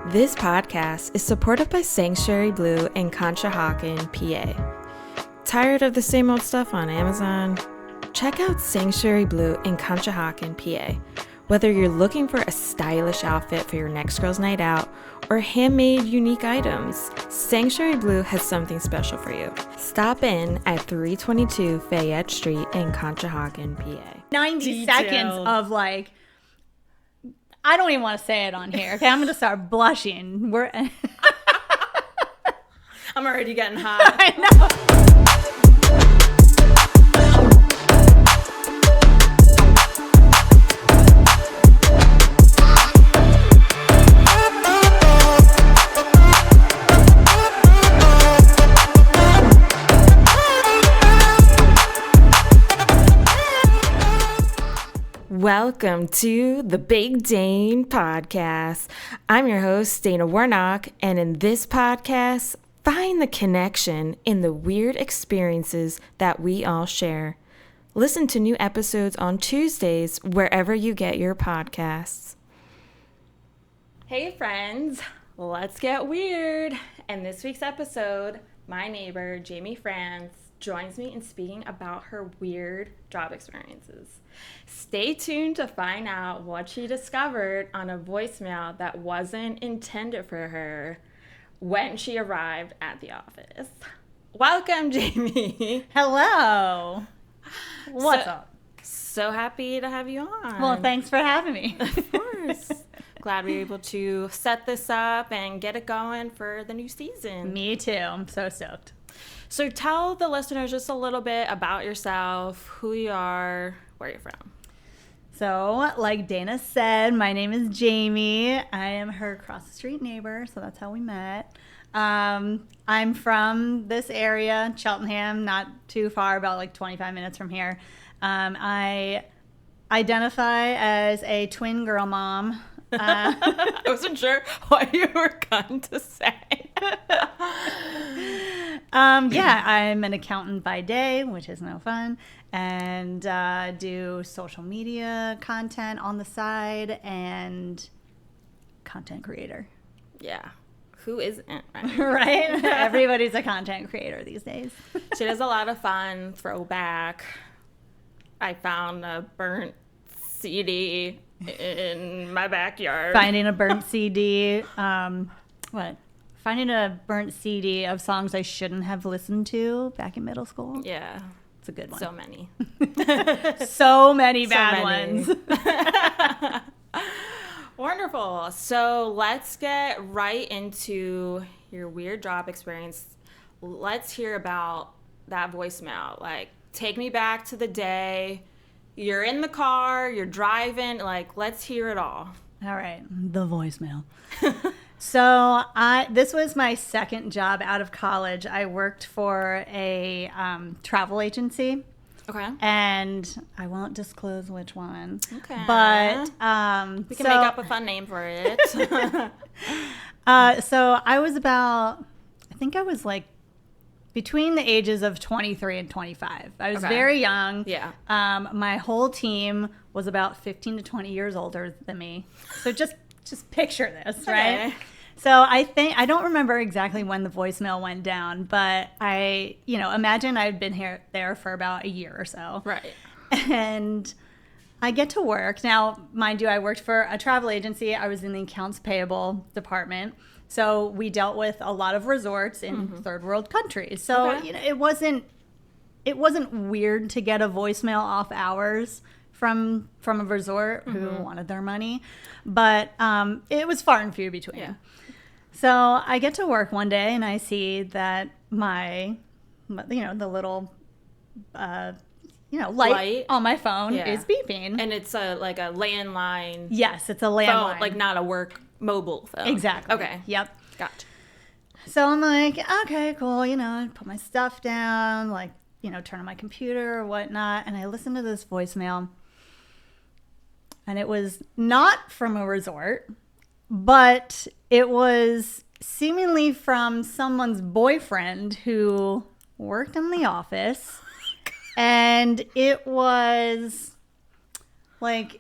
This podcast is supported by Sanctuary Blue in Conshohocken, PA. Tired of the same old stuff on Amazon? Check out Sanctuary Blue in Conshohocken, PA. Whether you're looking for a stylish outfit for your next girl's night out or handmade unique items, Sanctuary Blue has something special for you. Stop in at 322 Fayette Street in Conshohocken, PA. 90 seconds of like, I don't even want to say it on here. Okay, I'm going to start blushing. I'm already getting hot. I know. Welcome to the Big Dane Podcast. I'm your host, Dana Warnock, and in this podcast, find the connection in the weird experiences that we all share. Listen to new episodes on Tuesdays wherever you get your podcasts. Hey friends, let's get weird. In this week's episode, my neighbor, Jaime Frantz, joins me in speaking about her weird job experiences. Stay tuned to find out what she discovered on a voicemail that wasn't intended for her when she arrived at the office. Welcome, Jaime. Hello. What's up? So happy to have you on. Well, thanks for having me. Of course. Glad we were able to set this up and get it going for the new season. Me too. I'm so stoked. So tell the listeners just a little bit about yourself, who you are, where you're from. So, like Dana said, my name is Jaime. I am her across the street neighbor, so that's how we met. I'm from this area, Cheltenham, not too far, about like 25 minutes from here. I identify as a twin girl mom. I wasn't sure what you were going to say. Yeah, I'm an accountant by day, which is no fun, and do social media content on the side and content creator. Yeah. Who isn't, right? Right? Everybody's a content creator these days. She does a lot of fun throwback. I found a burnt CD in my backyard. Finding a burnt CD. Finding a burnt CD of songs I shouldn't have listened to back in middle school. Yeah. It's a good one. So many. So many bad ones. Wonderful. So let's get right into your weird job experience. Let's hear about that voicemail. Like, take me back to the day. You're in the car, you're driving. Like, let's hear it all. All right. The voicemail. So this was my second job out of college. I worked for a travel agency. Okay. And I won't disclose which one. Okay. But we can make up a fun name for it. So I was about, I think I was like between the ages of 23 and 25. I was very young. Yeah. My whole team was about 15 to 20 years older than me. So just picture this, right? Okay. So I don't remember exactly when the voicemail went down, but I imagine I'd been there for about a year or so. Right. And I get to work. Now, mind you, I worked for a travel agency. I was in the accounts payable department. So we dealt with a lot of resorts in third world countries. So it wasn't weird to get a voicemail off hours from a resort who wanted their money, but it was far and few between. Yeah. So I get to work one day and I see that the little light on my phone is beeping, and it's like a landline. Yes, it's a landline, phone, like not a work mobile phone. Exactly. Okay. Yep. Gotcha. So I'm like, okay, cool. I put my stuff down, turn on my computer or whatnot, and I listen to this voicemail. And it was not from a resort, but it was seemingly from someone's boyfriend who worked in the office. And it was like,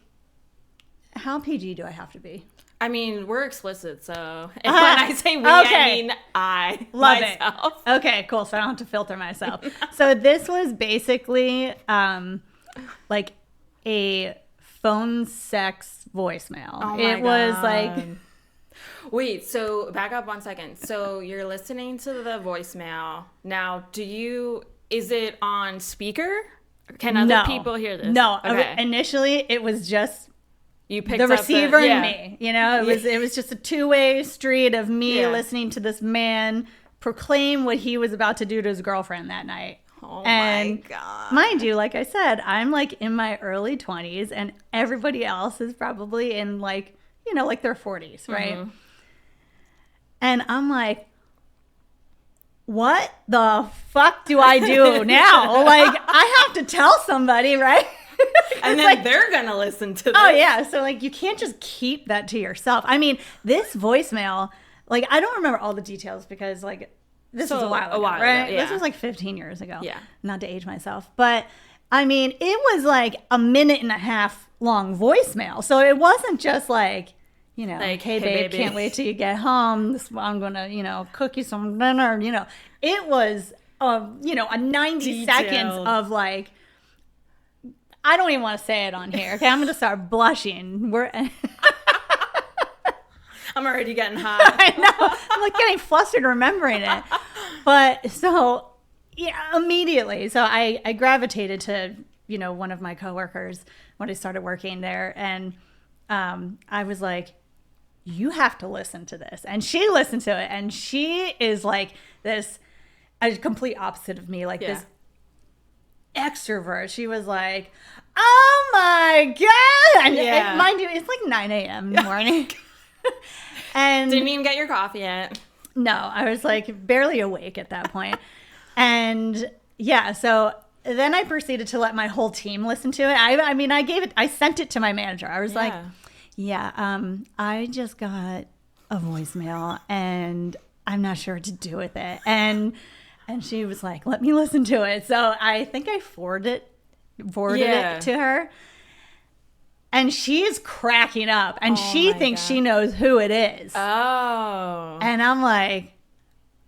how PG do I have to be? I mean, we're explicit, so and when I say we, Okay. I mean I Love myself. it. Okay, cool. So I don't have to filter myself. So this was basically like a phone sex voicemail. Oh my It was God. like, Wait, so back up 1 second. So you're listening to the voicemail. Now, is it on speaker? Can other no. people hear this? No. Okay. Initially, it was just You picked the up receiver yeah. and me. You know, it was just a two-way street of me Yeah. listening to this man proclaim what he was about to do to his girlfriend that night. Oh And my God. mind you, like I said, I'm like in my early 20s and everybody else is probably in like, you know, like their 40s, right? Mm-hmm. And I'm like, what the fuck do I do now? Like, I have to tell somebody, right? And then like, they're going to listen to this. oh, yeah. So, like, you can't just keep that to yourself. I mean, this voicemail, like, I don't remember all the details because, like, this was a while ago, right? yeah. This was like 15 years ago. Yeah. Not to age myself. But, I mean, it was like a minute and a half long voicemail. So it wasn't just like, you know, Like, hey, hey, babe, baby. can't wait till you get home. I'm going to, you know, cook you some dinner. You know, it was, you know, a 90 seconds Detailed. of like, I don't even want to say it on here. Okay, I'm going to start blushing. I'm already getting hot. I know. I'm like getting flustered remembering it. But so, yeah, immediately. So I gravitated to, you know, one of my coworkers when I started working there. And I was like, you have to listen to this. And she listened to it. And she is like this, a complete opposite of me, like Yeah. this extrovert. She was like, oh my God. And Yeah. mind you, it's like 9 a.m. in the morning. And Didn't even get your coffee yet. no, I was like barely awake at that point. And yeah, so then I proceeded to let my whole team listen to it. I mean, I sent it to my manager. I was like, yeah, I just got a voicemail and I'm not sure what to do with it. And she was like, let me listen to it. So I think I forwarded Yeah. it to her. And she is cracking up. And she my thinks God. she knows who it is. Oh. And I'm like,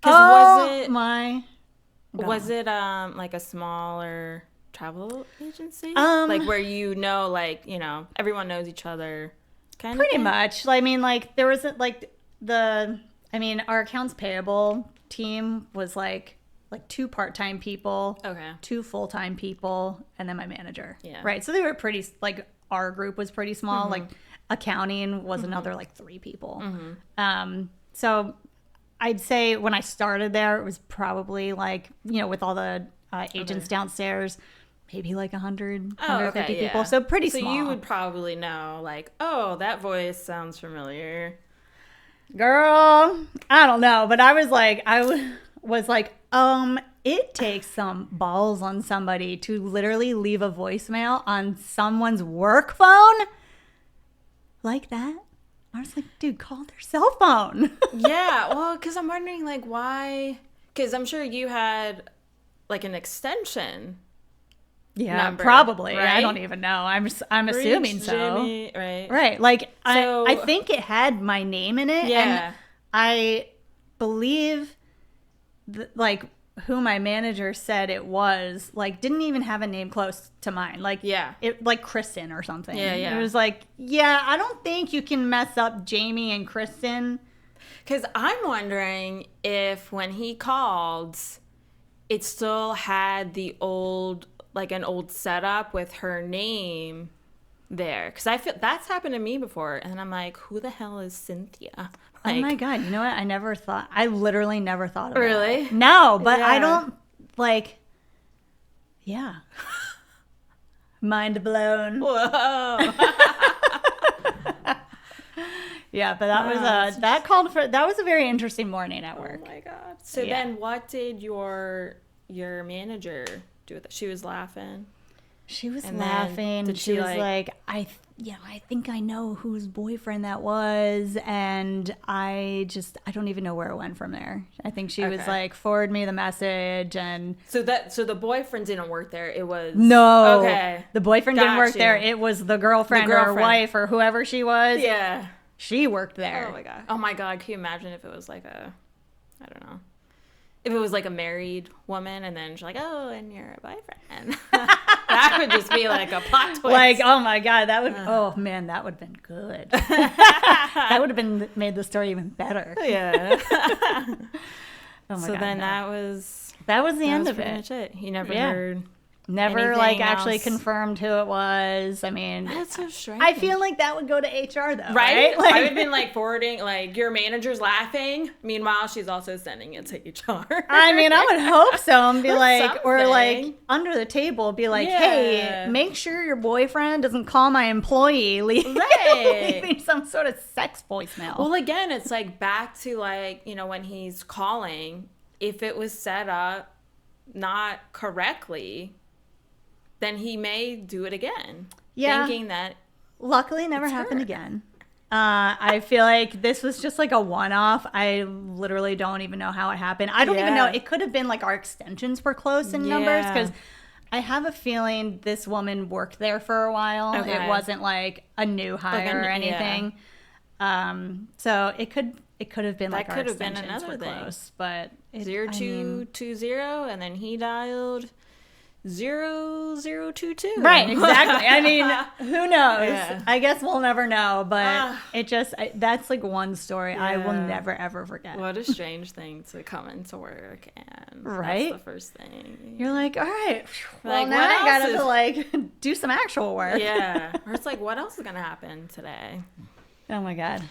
'Cause oh was it- my God. Was it like a smaller travel agency? Um, like where you know, like, you know, everyone knows each other kind Pretty of thing? much. I mean, like, there was our accounts payable team was like 2 part-time people, Okay. 2 full-time people, and then my manager. Yeah. Right. So they were pretty, like, our group was pretty small. Mm-hmm. Like, accounting was another, like, 3 people. So I'd say when I started there, it was probably like, you know, with all the agents downstairs, maybe like 100, 150 okay, people. yeah. So pretty So small. you would probably know, like, oh, that voice sounds familiar. Girl, I don't know, but I was like, it takes some balls on somebody to literally leave a voicemail on someone's work phone like that. I was like, dude, call their cell phone. Yeah, well, because I'm wondering, like, why? Because I'm sure you had, like, an extension. Yeah, Number, probably. right? I don't even know. I'm assuming Reach so. Jimmy, right? Right. Like, So- I think it had my name in it. Yeah. And I believe, like, who my manager said it was, like, didn't even have a name close to mine. Like, Yeah. it like Kristen or something. Yeah, yeah. It was like, yeah, I don't think you can mess up Jamie and Kristen. Because I'm wondering if when he called, it still had the old, like an old setup with her name there. Because I feel that's happened to me before. And I'm like, who the hell is Cynthia? Like, Oh my God. You know what? I literally never thought about Really? it. No, but I Yeah. don't, like, yeah. Mind blown. Whoa. Yeah, but that was that was a very interesting morning at work. Oh my God. So Yeah. then what did your manager do with it? She was laughing. She was And then laughing. did She she, was like- I think I know whose boyfriend that was, and I don't even know where it went from there. I think she was Okay. like, forward me the message, and So the boyfriend didn't work there. It was no, Okay. the boyfriend didn't work Got there. you. It was the girlfriend or girlfriend. wife or whoever she was. Yeah. She worked there. Oh my god. Oh my god. Can you imagine if it was like I don't know. If it was like a married woman and then she's like, oh, and you're a boyfriend. That would just be like a plot twist. Like, oh my God, that would, oh man, that would have been good. That would have been made the story even better. Yeah. Oh my so God, then no. that was the end of pretty it. much it. He never heard. Never anything like actually else. confirmed who it was. I mean, That's so strange. I feel like that would go to HR though, Right? right? Like, I would have been like forwarding, like, your manager's laughing. Meanwhile, she's also sending it to HR. I mean, I would hope so, and be Or like, or like something. under the table, be like, Yeah. hey, make sure your boyfriend doesn't call my employee, Right. leaving some sort of sex voicemail. Well, again, it's like back to like, when he's calling, if it was set up not correctly, then he may do it again. Yeah. Thinking that. Luckily, it never It's happened her. again. I feel like this was just like a one-off. I literally don't even know how it happened. I don't even know. Yeah. It could have been like our extensions were close in numbers, because I have a feeling this woman worked there for a while. Okay. It wasn't like a new hire or anything. So it could have been That like our could have been extensions another were thing. close, but it, 0220, and then he dialed 0022. Right, exactly. I mean, who knows? Yeah. I guess we'll never know, but that's like one story I will Yeah. never ever forget. What a strange thing to come into work and Right? that's the first thing. You're like, all right, well, Like, now what I else gotta is- like do some actual work. Yeah. Or it's like, what else is going to happen today? Oh my God.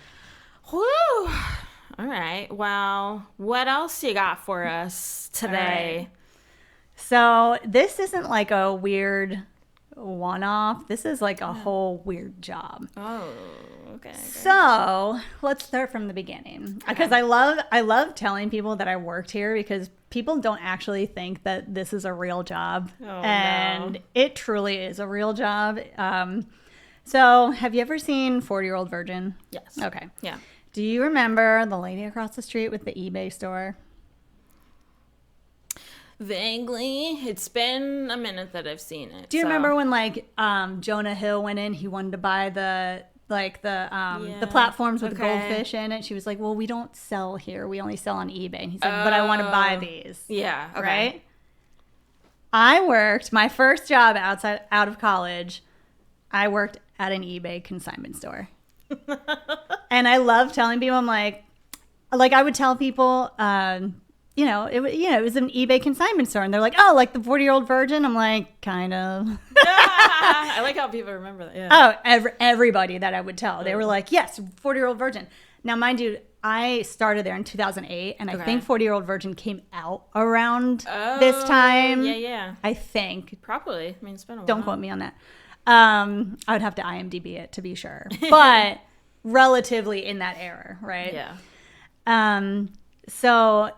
Whew. All right. Well, what else you got for us today? So this isn't like a weird one-off. This is like a whole weird job. Oh, okay. So let's start from the beginning, because I love telling people that I worked here, because people don't actually think that this is a real job, and no. it truly is a real job. So have you ever seen 40-Year-Old Virgin? Yes. Okay. Yeah. Do you remember the lady across the street with the eBay store? Vaguely. It's been a minute that I've seen it. Do you so- remember when like Jonah Hill went in? He wanted to buy the Yeah. platforms with the Okay. goldfish in it. She was like, "Well, we don't sell here. We only sell on eBay." And he's like, "But I want to buy these." Yeah. Okay. Right? I worked my first job out of college. I worked at an eBay consignment store, and I love telling people. I'm like I would tell people. It was an eBay consignment store, and they're like, "Oh, like the 40-Year-Old Virgin." I'm like, kind of. I like how people remember that. Yeah. Oh, everybody that I would tell, they were like, "Yes, 40-Year-Old Virgin." Now, mind you, I started there in 2008, and I Okay. think 40-Year-Old Virgin came out around this time. Yeah. I think. Probably. I mean, it's been a while. Don't quote me on that. I would have to IMDb it to be sure, but relatively in that era, right? Yeah. So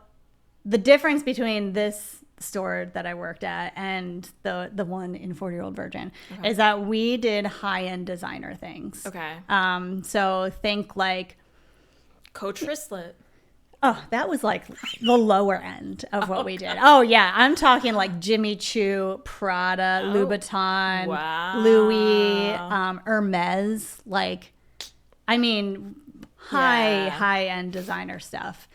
the difference between this store that I worked at and the one in 40-Year-Old Virgin is that we did high-end designer things. Okay. So think like, Coach Wristlet. oh, that was like the lower end of what we did. Oh yeah, I'm talking like Jimmy Choo, Prada, Louboutin, Wow. Louis, Hermes. Like, I mean, high-end designer stuff.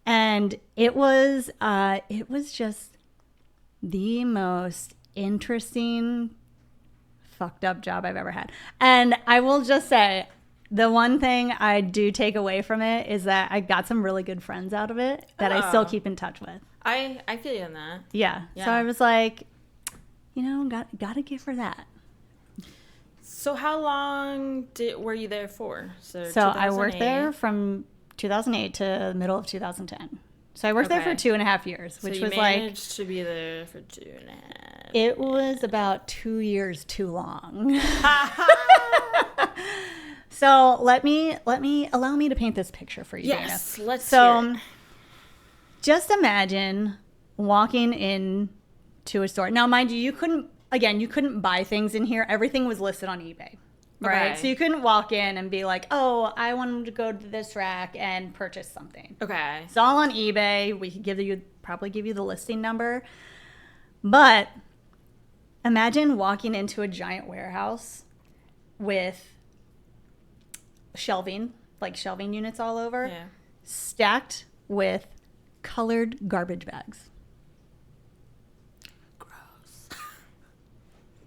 And it was just the most interesting, fucked up job I've ever had. And I will just say, the one thing I do take away from it is that I got some really good friends out of it that I still keep in touch with. I feel you on that. Yeah. Yeah. So I was like, gotta give her that. So how long were you there for? So I worked there from 2008 to the middle of 2010. So I worked there for Okay. 2.5 years, which so you was like, managed to be there for 2.5. it was about 2 years too long. So allow me to paint this picture for you, Yes, Dana. let's So hear it. just imagine walking in to a store. Now, mind you, you couldn't buy things in here. Everything was listed on eBay. Right. Okay. So you couldn't walk in and be like, "Oh, I want to go to this rack and purchase something." Okay. It's all on eBay. We could probably give you the listing number. But imagine walking into a giant warehouse with shelving, like shelving units all over, Yeah. stacked with colored garbage bags. Gross.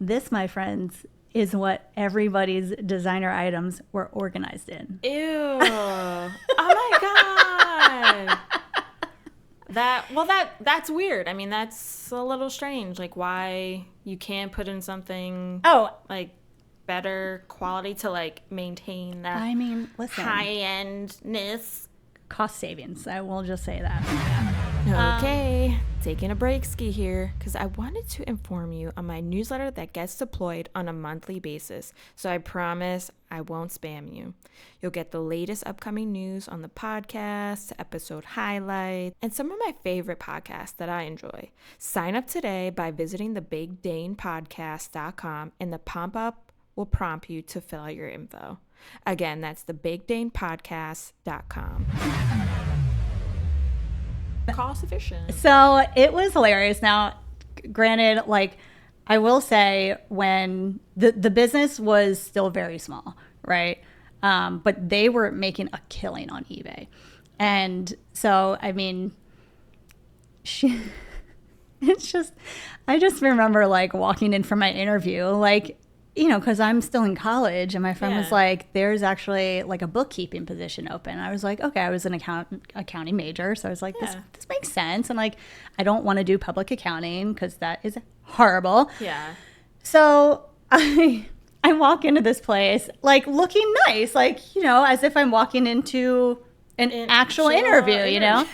This, my friends, is what everybody's designer items were organized in. Ew. Oh my God. That's weird. I mean, that's a little strange. Like, why you can't put in something like better quality to like maintain that I mean, listen, high-endness. cost savings. I will just say that. Okay, taking a break ski here because I wanted to inform you on my newsletter that gets deployed on a monthly basis. So I promise I won't spam you. You'll get the latest upcoming news on the podcast, episode highlights, and some of my favorite podcasts that I enjoy. Sign up today by visiting thebigdanepodcast.com, and the pop-up will prompt you to fill out your info. Again, that's thebigdanepodcast.com. Cost efficient. So it was hilarious. Now, granted, like I will say, when the business was still very small, right? But they were making a killing on eBay, and so I mean, it's just, I just remember like walking in for my interview, like, you know, because I'm still in college, and my friend was like, there's actually like a bookkeeping position open. I was like, okay, I was an accounting major, so I was like, this makes sense. And like, I don't want to do public accounting because that is horrible. Yeah. So I walk into this place like looking nice, like, you know, as if I'm walking into an actual interview, you know,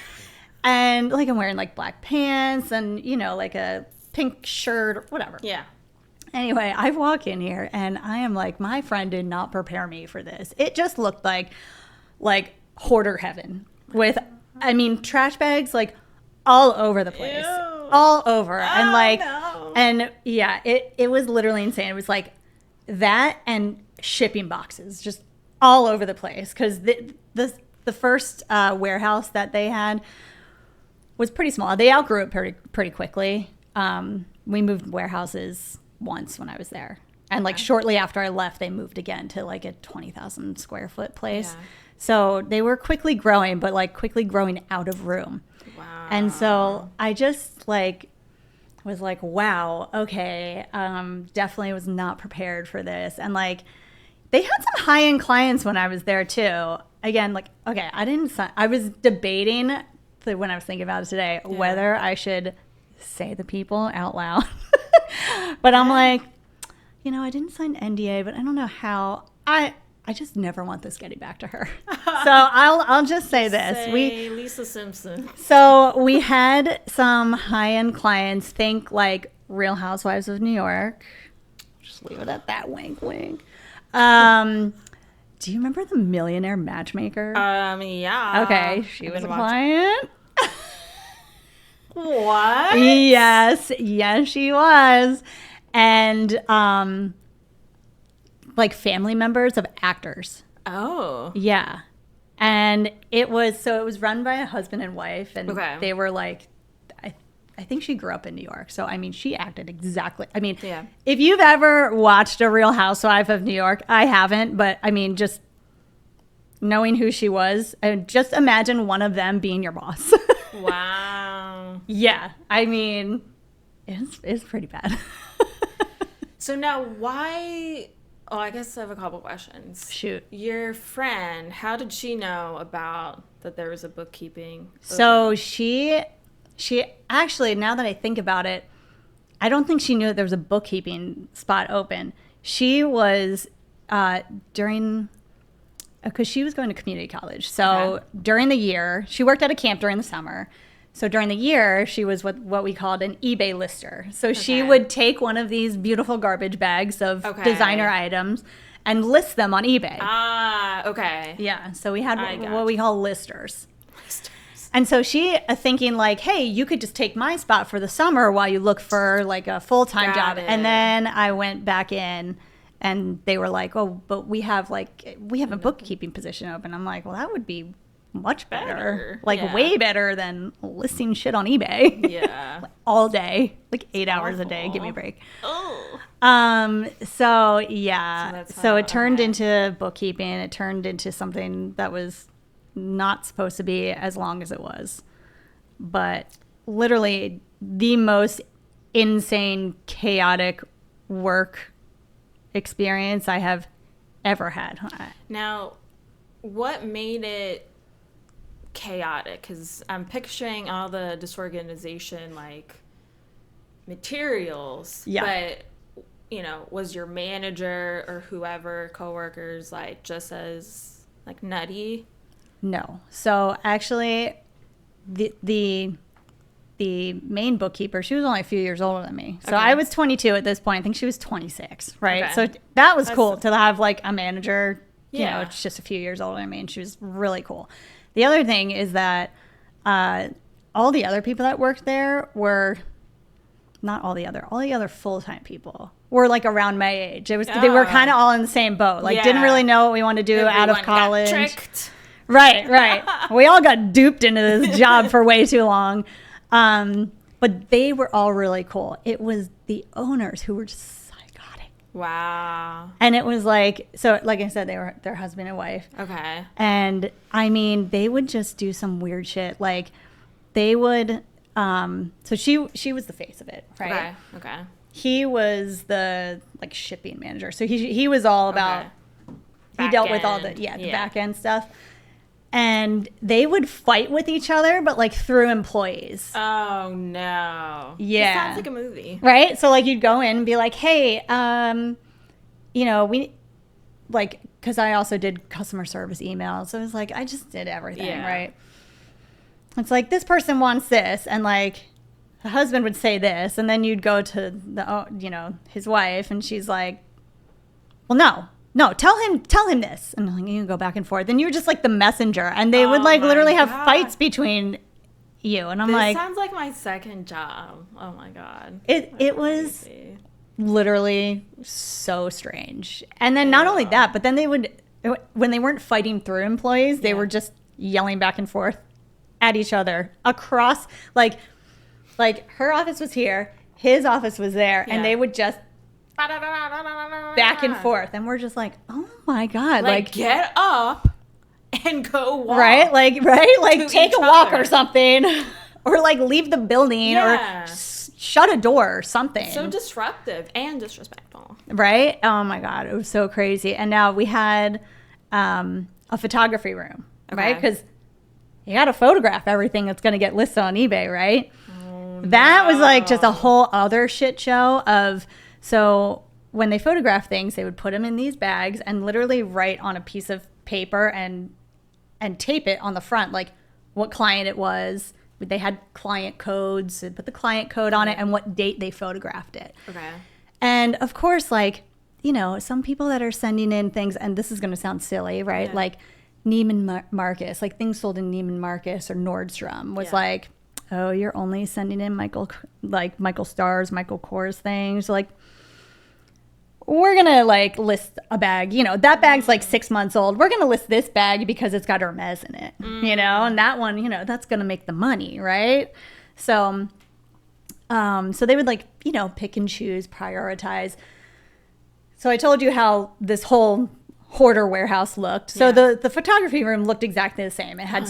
and like I'm wearing like black pants and, you know, like a pink shirt or whatever. Yeah. Anyway, I walk in here and I am like, my friend did not prepare me for this. It just looked like hoarder heaven with, I mean, trash bags like all over the place. Ew. All over. And like, no. and yeah, it was literally insane. It was like that and shipping boxes just all over the place. Because the first warehouse that they had was pretty small. They outgrew it pretty quickly. We moved warehouses once when I was there, and like shortly after I left, they moved again to like a 20,000 square foot place. Yeah. So they were quickly growing, but like quickly growing out of room. Wow. And so I just like was like, wow, okay, definitely was not prepared for this. And like they had some high end clients when I was there too. Again, like, okay, I was debating when I was thinking about it today whether I should say the people out loud. But I'm like, you know, I didn't sign NDA, but I don't know how. I just never want this getting back to her. So I'll just say this. Lisa Simpson. So we had some high-end clients, think like Real Housewives of New York. Just leave it at that, wink, wink. Do you remember the Millionaire Matchmaker? Yeah. Okay, she was a client. What? Yes, she was. And like family members of actors. Oh. Yeah. And it was run by a husband and wife, and they were like, I think she grew up in New York. So I mean, she acted exactly. I mean, if you've ever watched A Real Housewife of New York, I haven't, but I mean, just knowing who she was, and just imagine one of them being your boss. Wow. Yeah, I mean, it's pretty bad. So now why... Oh, I guess I have a couple questions. Shoot. Your friend, how did she know about that there was a bookkeeping? So she actually, now that I think about it, I don't think she knew that there was a bookkeeping spot open. She was because she was going to community college. So during the year, she worked at a camp during the summer. So during the year, she was what we called an eBay lister. So she would take one of these beautiful garbage bags of designer items and list them on eBay. Ah, okay. Yeah. So we had what we call listers. And so she thinking like, hey, you could just take my spot for the summer while you look for like a full-time job. And then I went back in and they were like, oh, but we have a bookkeeping position open. I'm like, well, that would be much better. Like Yeah. way better than listing shit on eBay. Yeah. Like, all day. Like 8 hours a day. Give me a break. Oh. So yeah. So So it turned okay. into bookkeeping. It turned into something that was not supposed to be as long as it was. But literally the most insane, chaotic work experience I have ever had. Now, what made it chaotic? Because I'm picturing all the disorganization, like, materials. Yeah. But, you know, was your manager or whoever, coworkers, like, just as, like, nutty? No. So actually, the main bookkeeper, she was only a few years older than me. So Okay. I was 22 at this point. I think she was 26, right? Okay. So that was That's- cool to have like a manager. You know, Yeah. it's just a few years older than me, and she was really cool. The other thing is that all the other people that worked there were not all the other full-time people were like around my age. It was they were Oh. kind of all in the same boat. Like didn't Yeah. really know what we wanted to do out of Everyone got college. tricked. Right. We all got duped into this job for way too long. But they were all really cool. It was the owners who were just psychotic. Wow. And it was like, so like I said, they were their husband and wife. Okay. And I mean, they would just do some weird shit. Like they would, so she was the face of it, right? Okay. He was the like shipping manager. So he was all about, Okay. he Back dealt with all the, end. the back end stuff. And they would fight with each other, but like through employees. Oh no. Yeah. It sounds like a movie. Right? So like you'd go in and be like, hey, you know, we like, because I also did customer service emails. So it was like, I just did everything, Yeah. right? It's like, this person wants this. And like, the husband would say this. And then you'd go to the, you know, his wife and she's like, well, no, tell him this. And like, you go back and forth. And you were just like the messenger. And they would Oh like my literally have God. fights between you. And I'm This like, sounds like my second job. Oh my God. it was Crazy. literally so strange. And then not only that, but then they would, when they weren't fighting through employees, they Yeah. were just yelling back and forth at each other across, like her office was here, his office was there, Yeah. and they would just back and forth. And we're just like, oh my God. Like get up and go walk. Right? Like To take each a walk other. or something. Or like leave the building Yeah. or shut a door or something. So disruptive and disrespectful. Right? Oh my God. It was so crazy. And now we had a photography room, right? Okay. Because you got to photograph everything that's going to get listed on eBay, right? Oh, That was like just a no. whole other shit show of, so when they photograph things, they would put them in these bags and literally write on a piece of paper and tape it on the front, like what client it was. They had client codes, they put the client code on it and what date they photographed it. Okay. And of course, like, you know, some people that are sending in things, and this is going to sound silly, right? Yeah. Like Neiman Marcus, like things sold in Neiman Marcus or Nordstrom was Yeah. like, oh, you're only sending in Michael Stars, Michael Kors things. Like, we're going to like list a bag, you know, that bag's like 6 months old. We're going to list this bag because it's got Hermes in it, you know, and that one, you know, that's going to make the money, right? So, so they would like, you know, pick and choose, prioritize. So I told you how this whole hoarder warehouse looked. So Yeah. the photography room looked exactly the same. It had Oh,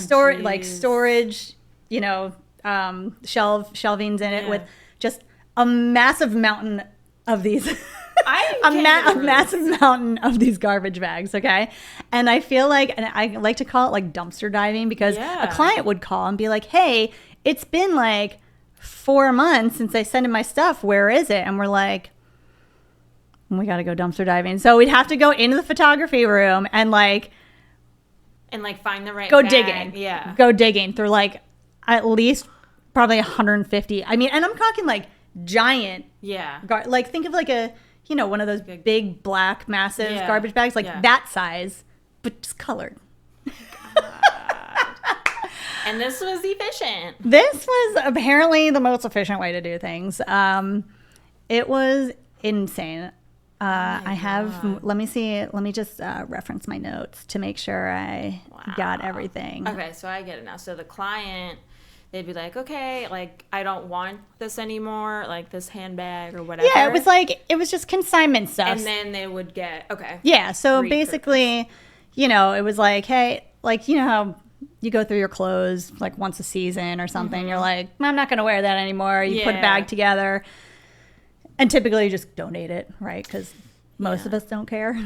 storage, you know, shelvings in it Yeah. with just a massive mountain of these. I a can't even massive mountain of these garbage bags, okay? And I feel like, and I like to call it like dumpster diving because Yeah. a client would call and be like, hey, it's been like 4 months since I sent in my stuff. Where is it? And we're like, we got to go dumpster diving. So we'd have to go into the photography room and like And like find the right go bag. digging. Yeah. Go digging through like at least probably 150. I mean, and I'm talking like giant, Yeah. like think of like a, you know, one of those big black massive Yeah. garbage bags, like Yeah. that size, but just colored. And this was efficient. This was apparently the most efficient way to do things. It was insane. I have, let me see, let me just reference my notes to make sure I got everything. Okay, so I get it now. So the client, they'd be like, okay, like, I don't want this anymore, like this handbag or whatever. Yeah, it was just consignment stuff. And then they would get, okay. Yeah, so basically, you know, it was like, hey, like, you know how you go through your clothes like once a season or something. You're like, I'm not going to wear that anymore. You put a bag together. And typically you just donate it, right? Because most of us don't care.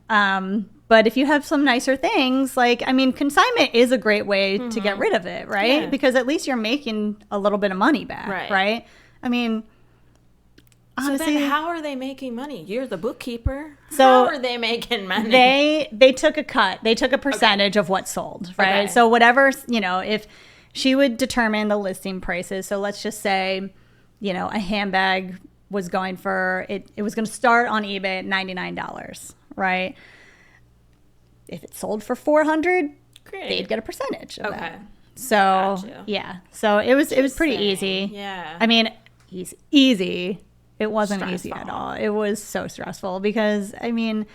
But if you have some nicer things, like, I mean, consignment is a great way to get rid of it, right? Yeah. Because at least you're making a little bit of money back, right? I mean, honestly, so then how are they making money? You're the bookkeeper. So how are they making money? They took a cut. They took a percentage of what sold, right? So whatever, you know, if she would determine the listing prices. So let's just say, you know, a handbag was going for, it was going to start on eBay at $99, right? If it sold for $400, they'd get a percentage of that. So yeah, so it was pretty easy. Yeah, I mean, easy. It wasn't easy at all. It was so stressful because, I mean,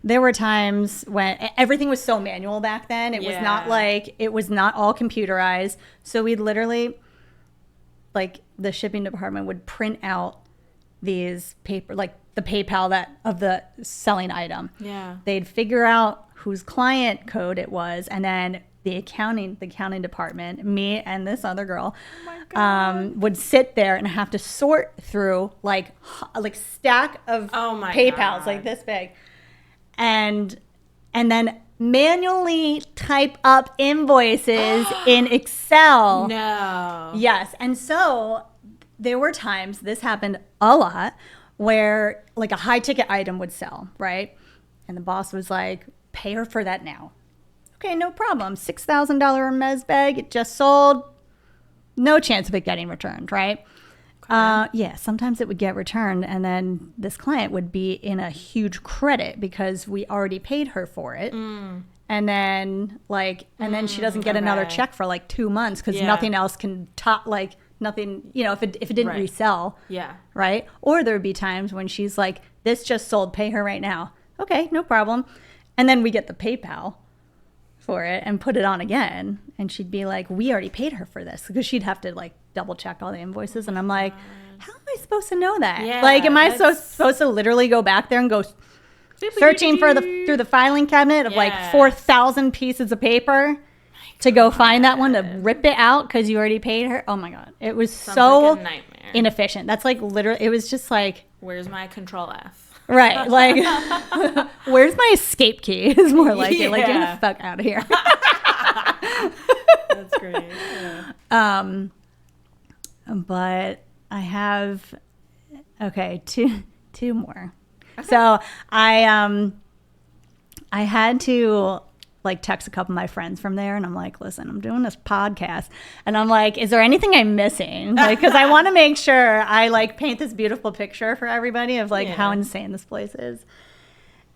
there were times when everything was so manual back then. It was not like, it was not all computerized. So we'd literally, like, the shipping department would print out these paper, like the PayPal of the selling item. Yeah. They'd figure out whose client code it was, and then the accounting department, me and this other girl, would sit there and have to sort through like stack of PayPals like this big, and then manually type up invoices in Excel. No. Yes, and so there were times, this happened a lot, where like a high ticket item would sell, right? And the boss was like, pay her for that now. Okay, no problem. $6,000 Hermes bag, it just sold. No chance of it getting returned, right? Yeah, sometimes it would get returned, and then this client would be in a huge credit because we already paid her for it. And then she doesn't get another check for like 2 months because nothing else can top, like, nothing, you know, if it didn't resell. Yeah. Right? Or there would be times when she's like, this just sold, pay her right now. Okay, no problem. And then we get the PayPal for it and put it on again. And she'd be like, we already paid her for this, because she'd have to like double check all the invoices. And I'm like, how am I supposed to know that? Yeah, like, am I supposed to literally go back there and go searching through the filing cabinet of like 4,000 pieces of paper to go find that one to rip it out because you already paid her? Oh my God. It was so like a nightmare. Inefficient. That's like literally, it was just like, where's my Control F? Right. Like, where's my escape key is more like it. Like, get the fuck out of here. That's great. Yeah. But I have, two more. Okay. So I had to like text a couple of my friends from there, and I'm like, listen, I'm doing this podcast, and I'm like, is there anything I'm missing? Like, because I want to make sure I like paint this beautiful picture for everybody of like how insane this place is.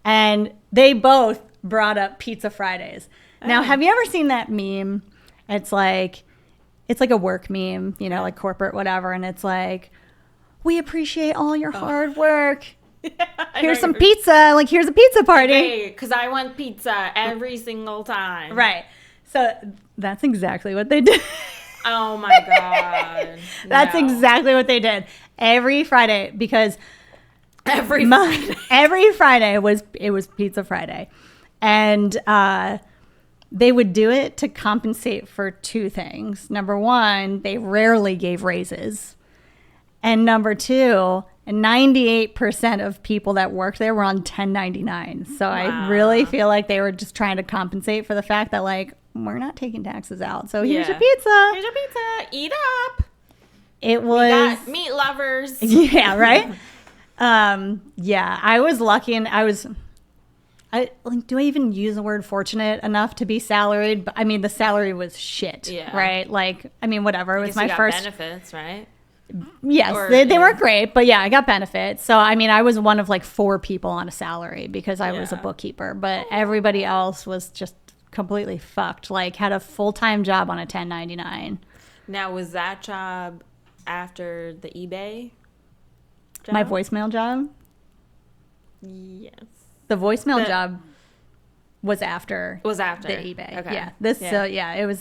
And they both brought up Pizza Fridays. Now, have you ever seen that meme? It's like a work meme, you know, like corporate whatever, and it's like, we appreciate all your hard work. Yeah, here's some pizza. Like, here's a pizza party. Because I want pizza every single time. Right. So that's exactly what they did. Oh my God. That's exactly what they did. Every Friday, because every Friday was Pizza Friday. And they would do it to compensate for two things. Number one, they rarely gave raises. And number two, 98% of people that worked there were on 1099. So I really feel like they were just trying to compensate for the fact that, like, we're not taking taxes out. So here's your pizza. Here's your pizza. Eat up. It was... We got meat lovers. Yeah, right? Yeah, I was lucky, and do I even use the word fortunate enough to be salaried? But I mean, the salary was shit, right? Like, I mean, whatever. It was my first... benefits, right? Yes, they weren't great, but yeah, I got benefits. So, I mean, I was one of like 4 people on a salary because I was a bookkeeper, but everybody else was just completely fucked. Like, had a full-time job on a 1099. Now, was that job after the eBay job? My voicemail job? Yes. The voicemail job was after Was after the eBay. Okay. Yeah.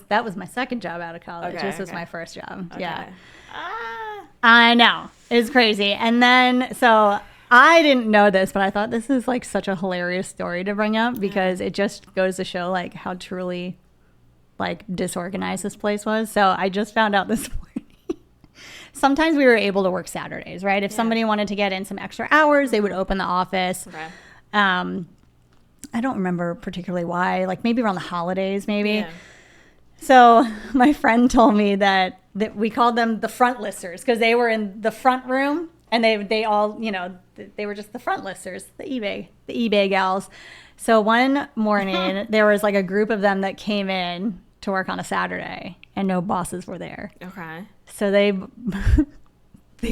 That was my second job out of college. Okay, This was my first job. Okay. Yeah. Ah. I know. It's crazy. And then, so I didn't know this, but I thought this is like such a hilarious story to bring up because it just goes to show like how truly like disorganized this place was. So I just found out this morning. Sometimes we were able to work Saturdays, right? If somebody wanted to get in some extra hours, they would open the office. Okay. I don't remember particularly why, like maybe around the holidays, maybe. Yeah. So my friend told me that we called them the front listers because they were in the front room and they all, you know, they were just the front listers, the eBay gals. So one morning there was like a group of them that came in to work on a Saturday and no bosses were there. Okay. So they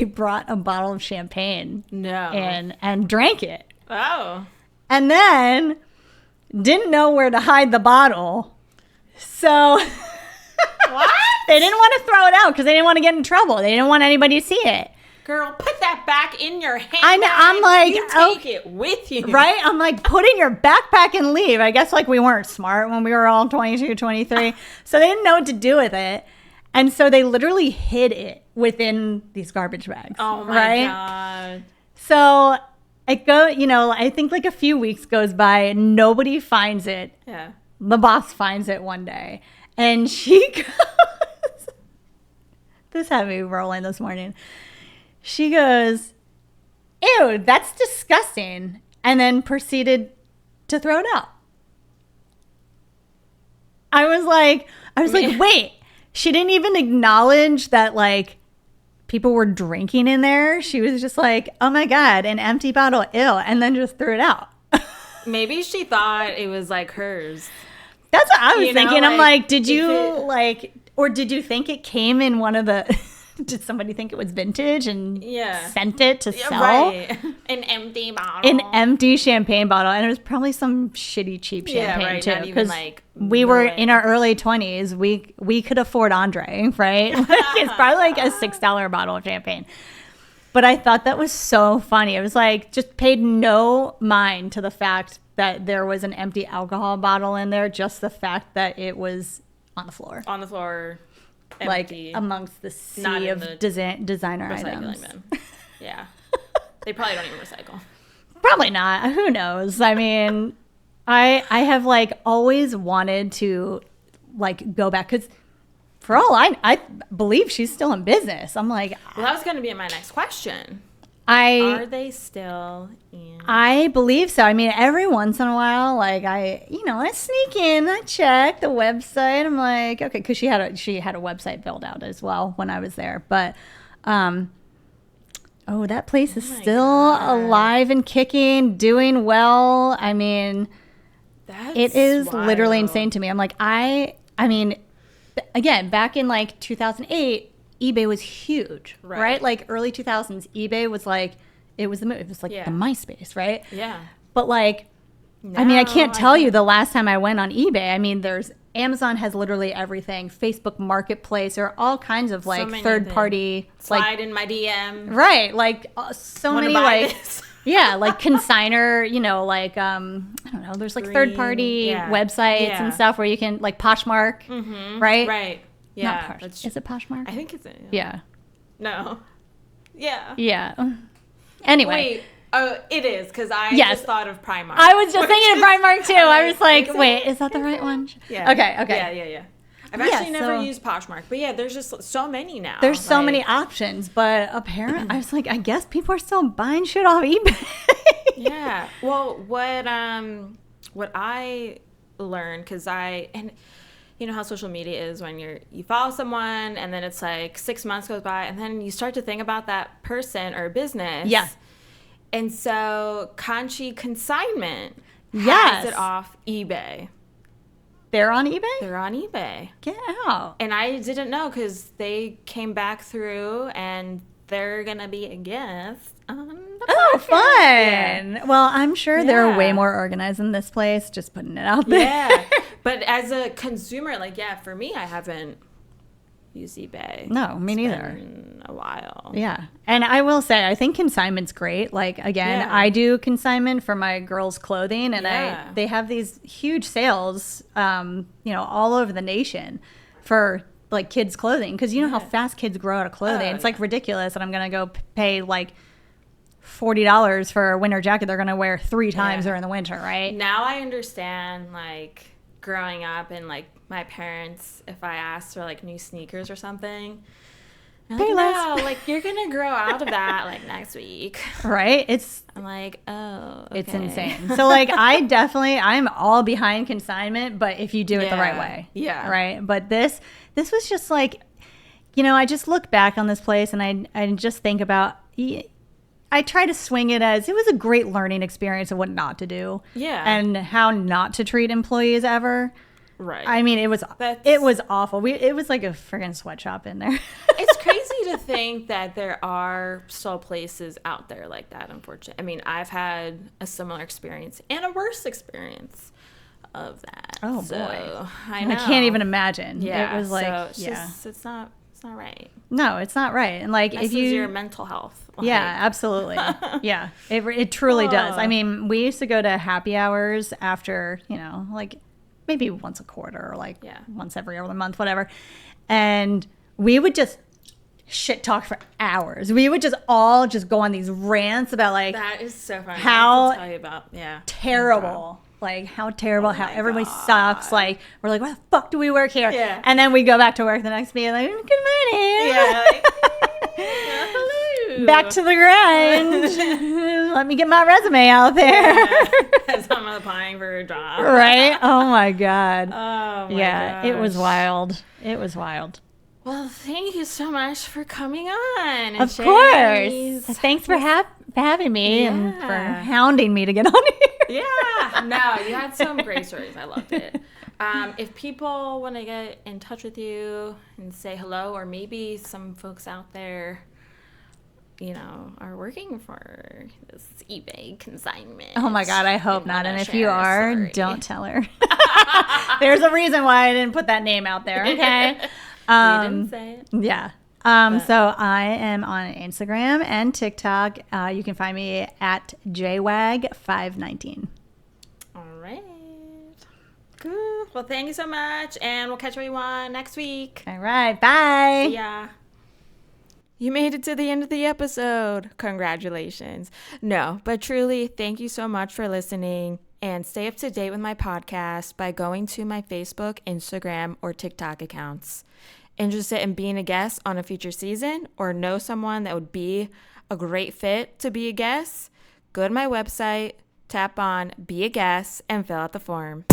brought a bottle of champagne and drank it. Oh. And then didn't know where to hide the bottle. So What? they didn't want to throw it out because they didn't want to get in trouble. They didn't want anybody to see it. Girl, put that back in your hand. I'm like, you take it with you. Right? I'm like, put in your backpack and leave. I guess like we weren't smart when we were all 22, 23. So they didn't know what to do with it. And so they literally hid it within these garbage bags. Oh my God. So I think like a few weeks goes by, nobody finds it. Yeah. The boss finds it one day and she goes, this had me rolling this morning. She goes, ew, that's disgusting. And then proceeded to throw it out. I was like, wait, she didn't even acknowledge that like people were drinking in there. She was just like, oh my God, an empty bottle, ew. And then just threw it out. Maybe she thought it was like hers. That's what I was thinking. I'm like, did you or did you think it came in one of the, did somebody think it was vintage and sent it to sell? Right. An empty bottle. An empty champagne bottle. And it was probably some shitty, cheap champagne too. Because like we were in our early 20s. We could afford Andre, right? It's probably like a $6 bottle of champagne. But I thought that was so funny. It was like, just paid no mind to the fact that there was an empty alcohol bottle in there. Just the fact that it was on the floor. On the floor. Empty. Like amongst the sea of designer items. Bin. Yeah. They probably don't even recycle. Probably not. Who knows? I mean, I have like always wanted to like go back because for all I believe she's still in business. I'm like, well, that was going to be my next question. Are they still in? I believe so. I mean, every once in a while, like I sneak in, I check the website. I'm like, okay, because she had a website built out as well when I was there. But, that place is still alive and kicking, doing well. I mean, it is wild. Literally insane to me. I'm like, I mean, again, back in like 2008. eBay was huge, right? Like early 2000s, eBay was like, it was the MySpace, right? Yeah. But like, I mean, I can't tell you the last time I went on eBay. I mean, Amazon has literally everything. Facebook Marketplace, or all kinds of like third-party. Slide in my DM. Right. Like so many like, yeah, like consigner, like, I don't know, there's like third-party websites and stuff where you can like Poshmark, right? Right. Yeah. Is it Poshmark? I think it's Yeah. No. Yeah. Yeah. Anyway. Wait. Oh, it is, because I just thought of Primark. I was just thinking of Primark too. I was like, wait, is that the right one? Yeah. Okay. Yeah. I've actually never used Poshmark, but yeah, there's just so many now. There's so many options, but apparently, I was like, I guess people are still buying shit off eBay. Yeah. Well, what I learned, because you know how social media is when you follow someone and then it's like 6 months goes by and then you start to think about that person or business. Yeah. And so Conchi Consignment has it off eBay. They're on eBay? They're on eBay. Get out. And I didn't know because they came back through and they're going to be a guest on the podcast. Oh, fun. Yeah. Well, I'm sure they're way more organized than this place, just putting it out there. Yeah. But as a consumer, like, for me, I haven't use eBay. No, me It's neither. been a while. Yeah. And I will say, I think consignment's great. Like, again, Yeah. I do consignment for my girls' clothing, and Yeah. they have these huge sales, all over the nation for like kids' clothing. Because you know how fast kids grow out of clothing. Oh, It's like ridiculous that I'm going to go pay like $40 for a winter jacket they're going to wear 3 times during the winter, right? Now I understand, like, growing up and, like, my parents, if I asked for, like, new sneakers or something, they're like, Pay no, less. like, you're going to grow out of that, like, next week. Right? I'm like, oh, okay. It's insane. So, like, I'm all behind consignment, but if you do it the right Yeah. way. Yeah. Right? But this was just like, I just look back on this place and I just think about, I try to swing it as it was a great learning experience of what not to do. Yeah. And how not to treat employees ever. Right. I mean, it was awful. It was like a friggin' sweatshop in there. It's crazy to think that there are still places out there like that, unfortunately. I mean, I've had a similar experience and a worse experience of that. Oh, So, boy. I know. I can't even imagine. Yeah. It was like, so it's just, it's not right. No, it's not right. And like, This if is your mental health. Like, yeah, absolutely. Yeah, it truly does. I Oh. mean, we used to go to happy hours after, like maybe once a quarter or like once every other month, whatever. And we would just shit talk for hours. We would just all just go on these rants about like That is so funny. how I have to tell you about, terrible. Like how terrible, how my everybody God. sucks. Like we're like, why the fuck do we work here? Yeah. And then we go back to work the next day like, good morning. Yeah. Like, hello. Back to the grind. Let me get my resume out there. As I'm applying for a job. Right? Oh my God. Oh my Yeah, it was gosh. wild. It was wild. Well, thank you so much for coming on. And Of sharing course. these- Thanks for having me and for Yeah. hounding me to get on here. Yeah. No, you had some great stories. I loved it. If people want to get in touch with you and say hello, or maybe some folks out there, are working for this eBay consignment. Oh my God, I hope and not. wanna And if share you a are, story. don't tell her. There's a reason why I didn't put that name out there, okay? You didn't say it. Yeah. So I am on Instagram and TikTok. You can find me at jwag519. All right. Good. Well, thank you so much, and we'll catch everyone next week. All right. Bye. See ya. You made it to the end of the episode. Congratulations. No, but truly, thank you so much for listening, and stay up to date with my podcast by going to my Facebook, Instagram, or TikTok accounts. Interested in being a guest on a future season or know someone that would be a great fit to be a guest? Go to my website, tap on Be a Guest, and fill out the form.